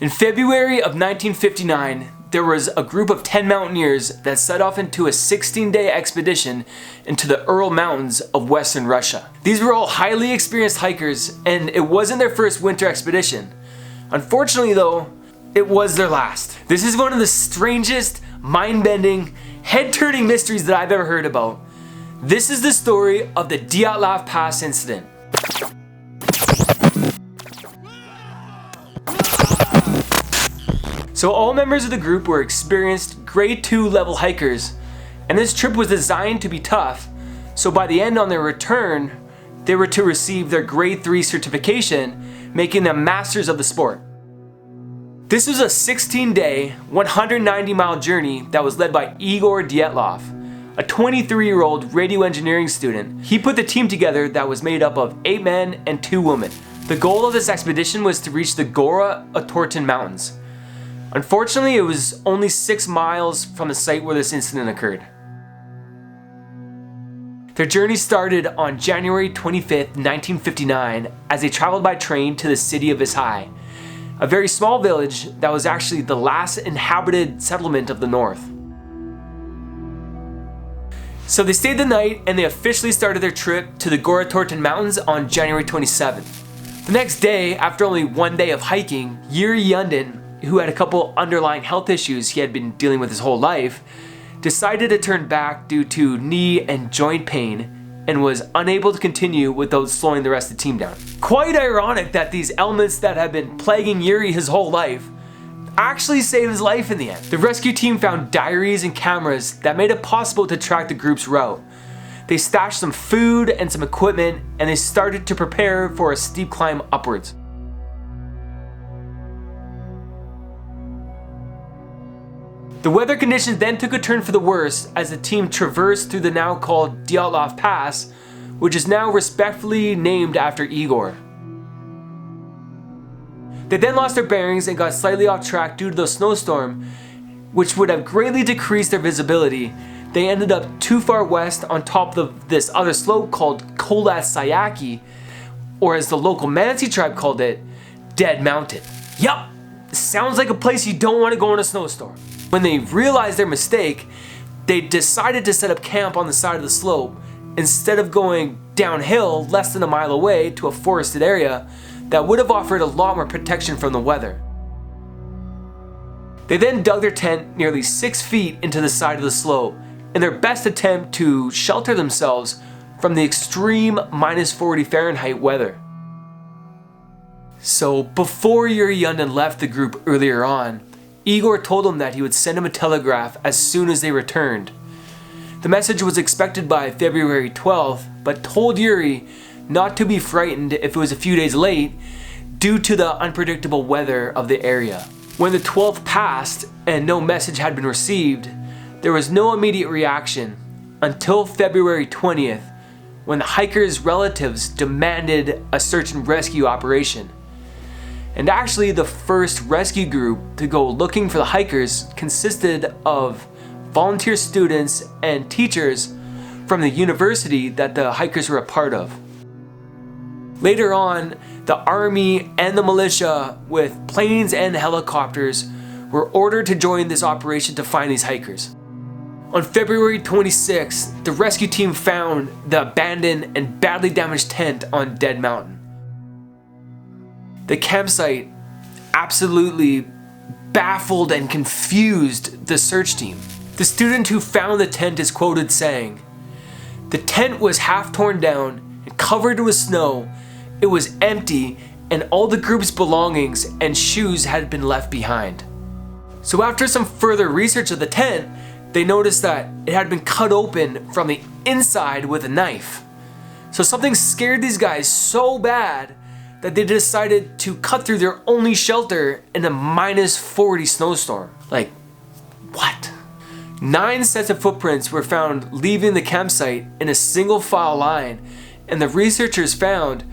In February of 1959, there was a group of 10 mountaineers that set off into a 16-day expedition into the Ural Mountains of Western Russia. These were all highly experienced hikers, and it wasn't their first winter expedition. Unfortunately though, it was their last. This is one of the strangest, mind-bending, head-turning mysteries that I've ever heard about. This is the story of the Dyatlov Pass Incident. So all members of the group were experienced grade 2 level hikers, and this trip was designed to be tough, so by the end on their return, they were to receive their grade 3 certification, making them masters of the sport. This was a 16-day, 190-mile journey that was led by Igor Dyatlov, a 23-year-old radio engineering student. He put the team together that was made up of 8 men and 2 women. The goal of this expedition was to reach the Gora-Otorten Mountains. Unfortunately, it was only 6 miles from the site where this incident occurred. Their journey started on January 25th, 1959, as they traveled by train to the city of Ishai, a very small village that was actually the last inhabited settlement of the north. So they stayed the night and they officially started their trip to the Gora-Otorten Mountains on January 27th. The next day, after only 1 day of hiking, Yuri Yundin, who had a couple underlying health issues he had been dealing with his whole life, decided to turn back due to knee and joint pain and was unable to continue without slowing the rest of the team down. Quite ironic that these elements that had been plaguing Yuri his whole life actually saved his life in the end. The rescue team found diaries and cameras that made it possible to track the group's route. They stashed some food and some equipment, and they started to prepare for a steep climb upwards. The weather conditions then took a turn for the worse as the team traversed through the now called Dyatlov Pass, which is now respectfully named after Igor. They then lost their bearings and got slightly off track due to the snowstorm, which would have greatly decreased their visibility. They ended up too far west on top of this other slope called Kolas-Sayaki, or as the local Mansi tribe called it, Dead Mountain. Yup, sounds like a place you don't want to go in a snowstorm. When they realized their mistake, they decided to set up camp on the side of the slope instead of going downhill less than a mile away to a forested area that would have offered a lot more protection from the weather. They then dug their tent nearly 6 feet into the side of the slope in their best attempt to shelter themselves from the extreme -40 Fahrenheit weather. So before Yuri Yundin left the group earlier on, Igor told him that he would send him a telegraph as soon as they returned. The message was expected by February 12th, but told Yuri not to be frightened if it was a few days late due to the unpredictable weather of the area. When the 12th passed and no message had been received, there was no immediate reaction until February 20th, when the hikers' relatives demanded a search and rescue operation. And actually, the first rescue group to go looking for the hikers consisted of volunteer students and teachers from the university that the hikers were a part of. Later on, the army and the militia with planes and helicopters were ordered to join this operation to find these hikers. On February 26th, the rescue team found the abandoned and badly damaged tent on Dead Mountain. The campsite absolutely baffled and confused the search team. The student who found the tent is quoted saying, "The tent was half torn down and covered with snow. It was empty and all the group's belongings and shoes had been left behind." So after some further research of the tent, they noticed that it had been cut open from the inside with a knife. So something scared these guys so bad that they decided to cut through their only shelter in a -40 snowstorm. Like, what? 9 sets of footprints were found leaving the campsite in a single file line, and the researchers found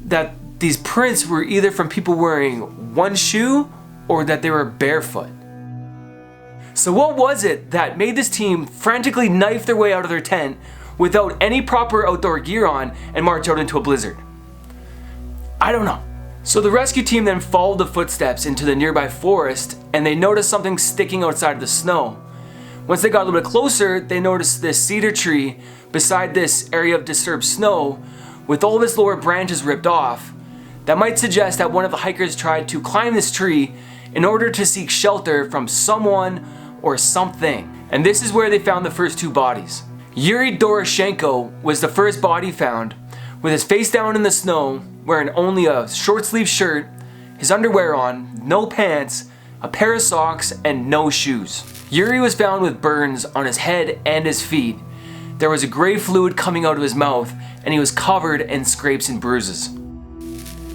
that these prints were either from people wearing one shoe or that they were barefoot. So what was it that made this team frantically knife their way out of their tent without any proper outdoor gear on and march out into a blizzard? I don't know. So the rescue team then followed the footsteps into the nearby forest, and they noticed something sticking outside of the snow. Once they got a little bit closer, they noticed this cedar tree beside this area of disturbed snow with all of its lower branches ripped off. That might suggest that one of the hikers tried to climb this tree in order to seek shelter from someone or something. And this is where they found the first two bodies. Yuri Doroshenko was the first body found, with his face down in the snow, wearing only a short sleeve shirt, his underwear on, no pants, a pair of socks, and no shoes. Yuri was found with burns on his head and his feet. There was a gray fluid coming out of his mouth, and he was covered in scrapes and bruises.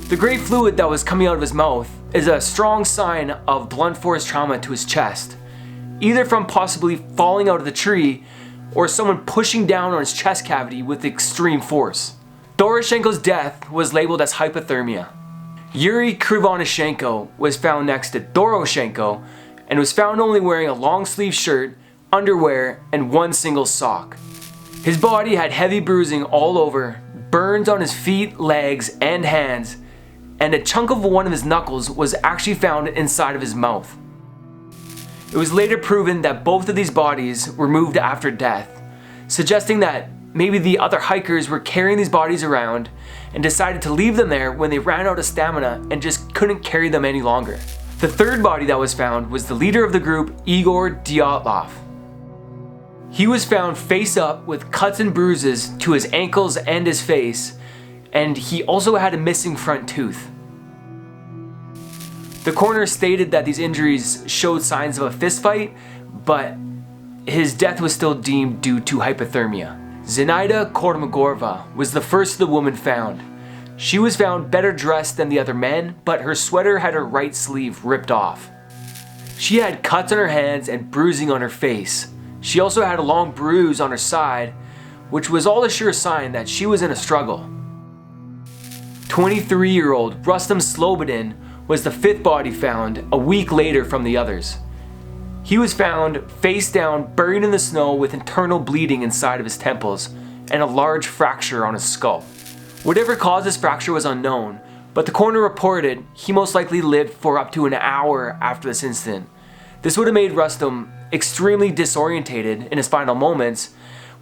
The gray fluid that was coming out of his mouth is a strong sign of blunt force trauma to his chest, either from possibly falling out of the tree or someone pushing down on his chest cavity with extreme force. Doroshenko's death was labeled as hypothermia. Yuri Krivonishenko was found next to Doroshenko and was found only wearing a long sleeve shirt, underwear, and one single sock. His body had heavy bruising all over, burns on his feet, legs, and hands, and a chunk of one of his knuckles was actually found inside of his mouth. It was later proven that both of these bodies were moved after death, suggesting that maybe the other hikers were carrying these bodies around and decided to leave them there when they ran out of stamina and just couldn't carry them any longer. The third body that was found was the leader of the group, Igor Dyatlov. He was found face up with cuts and bruises to his ankles and his face, and he also had a missing front tooth. The coroner stated that these injuries showed signs of a fistfight, but his death was still deemed due to hypothermia. Zenaida Kormagorova was the first of the women found. She was found better dressed than the other men, but her sweater had her right sleeve ripped off. She had cuts on her hands and bruising on her face. She also had a long bruise on her side, which was all a sure sign that she was in a struggle. 23-year-old Rustam Slobodin was the fifth body found a week later from the others. He was found face down, buried in the snow with internal bleeding inside of his temples and a large fracture on his skull. Whatever caused this fracture was unknown, but the coroner reported he most likely lived for up to an hour after this incident. This would have made Rustam extremely disorientated in his final moments,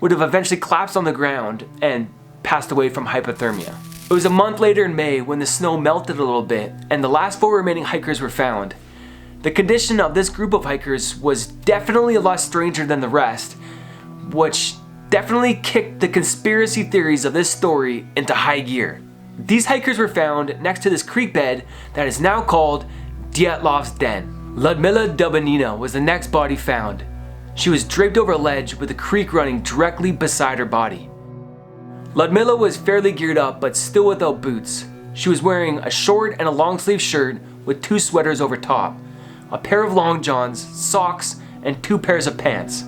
would have eventually collapsed on the ground and passed away from hypothermia. It was a month later in May when the snow melted a little bit and the last 4 remaining hikers were found. The condition of this group of hikers was definitely a lot stranger than the rest, which definitely kicked the conspiracy theories of this story into high gear. These hikers were found next to this creek bed that is now called Dyatlov's Den. Ludmila Dubanina was the next body found. She was draped over a ledge with the creek running directly beside her body. Ludmila was fairly geared up but still without boots. She was wearing a short and a long sleeve shirt with 2 sweaters over top, a pair of long johns, socks, and 2 pairs of pants.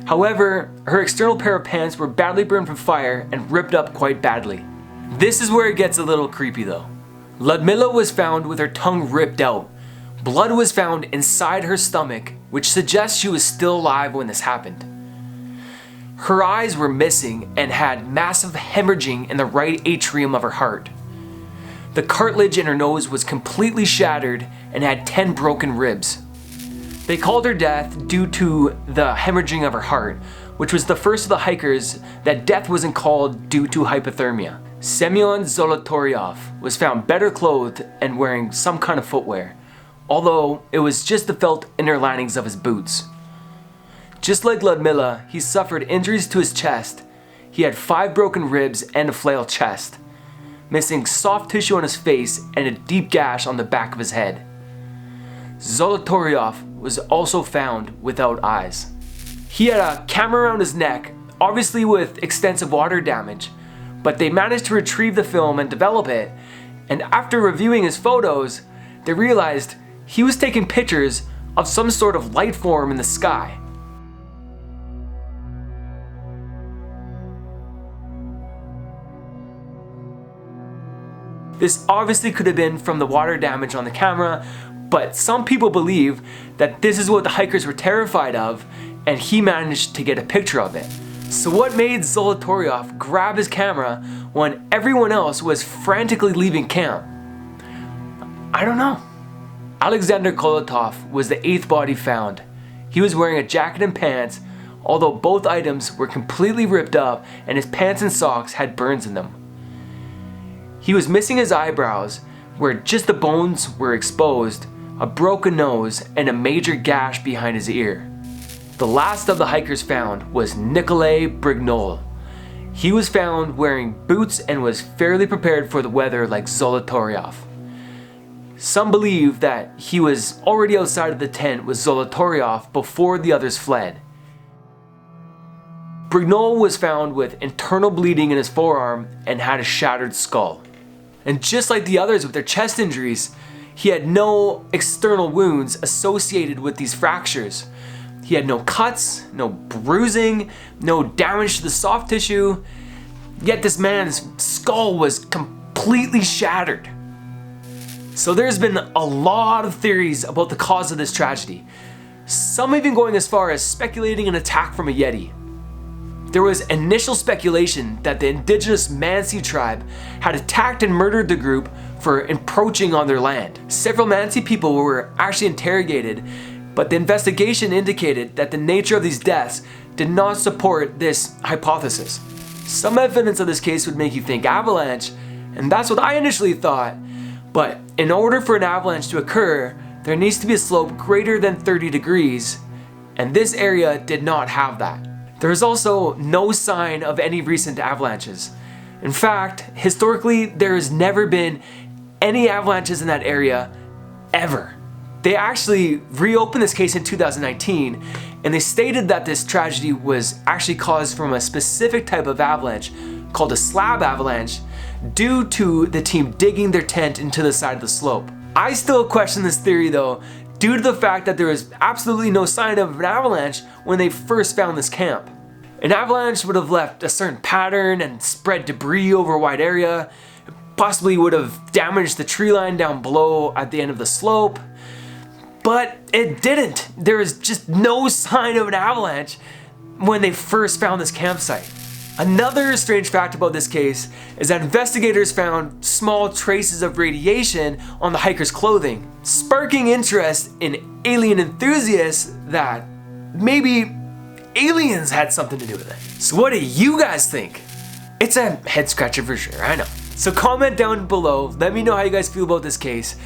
However, her external pair of pants were badly burned from fire and ripped up quite badly. This is where it gets a little creepy though. Ludmila was found with her tongue ripped out. Blood was found inside her stomach, which suggests she was still alive when this happened. Her eyes were missing and had massive hemorrhaging in the right atrium of her heart. The cartilage in her nose was completely shattered and had 10 broken ribs. They called her death due to the hemorrhaging of her heart, which was the first of the hikers that death wasn't called due to hypothermia. Semyon Zolotoryov was found better clothed and wearing some kind of footwear, although it was just the felt inner linings of his boots. Just like Ludmila, he suffered injuries to his chest. He had 5 broken ribs and a flail chest, missing soft tissue on his face and a deep gash on the back of his head. Zolotoryov was also found without eyes. He had a camera around his neck, obviously with extensive water damage, but they managed to retrieve the film and develop it, and after reviewing his photos, they realized he was taking pictures of some sort of light form in the sky. This obviously could have been from the water damage on the camera, but some people believe that this is what the hikers were terrified of, and he managed to get a picture of it. So what made Zolotoryov grab his camera when everyone else was frantically leaving camp? I don't know. Alexander Kolotov was the 8th body found. He was wearing a jacket and pants, although both items were completely ripped up and his pants and socks had burns in them. He was missing his eyebrows, where just the bones were exposed, a broken nose, and a major gash behind his ear. The last of the hikers found was Nikolai Brignol. He was found wearing boots and was fairly prepared for the weather like Zolotaryov. Some believe that he was already outside of the tent with Zolotaryov before the others fled. Brignol was found with internal bleeding in his forearm and had a shattered skull. And just like the others with their chest injuries, he had no external wounds associated with these fractures. He had no cuts, no bruising, no damage to the soft tissue, yet this man's skull was completely shattered. So there's been a lot of theories about the cause of this tragedy, some even going as far as speculating an attack from a Yeti. There was initial speculation that the indigenous Mansi tribe had attacked and murdered the group for encroaching on their land. Several Mansi people were actually interrogated, but the investigation indicated that the nature of these deaths did not support this hypothesis. Some evidence of this case would make you think avalanche, and that's what I initially thought, but in order for an avalanche to occur, there needs to be a slope greater than 30 degrees, and this area did not have that. There is also no sign of any recent avalanches. In fact, historically, there has never been any avalanches in that area, ever. They actually reopened this case in 2019, and they stated that this tragedy was actually caused from a specific type of avalanche called a slab avalanche due to the team digging their tent into the side of the slope. I still question this theory though, due to the fact that there was absolutely no sign of an avalanche when they first found this camp. An avalanche would have left a certain pattern and spread debris over a wide area, possibly would have damaged the tree line down below at the end of the slope, but it didn't. There was just no sign of an avalanche when they first found this campsite. Another strange fact about this case is that investigators found small traces of radiation on the hiker's clothing, sparking interest in alien enthusiasts that maybe aliens had something to do with it. So what do you guys think? It's a head scratcher for sure, I know. So comment down below, let me know how you guys feel about this case.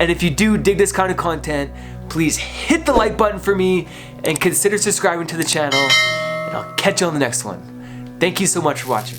And if you do dig this kind of content, please hit the like button for me and consider subscribing to the channel. And I'll catch you on the next one. Thank you so much for watching.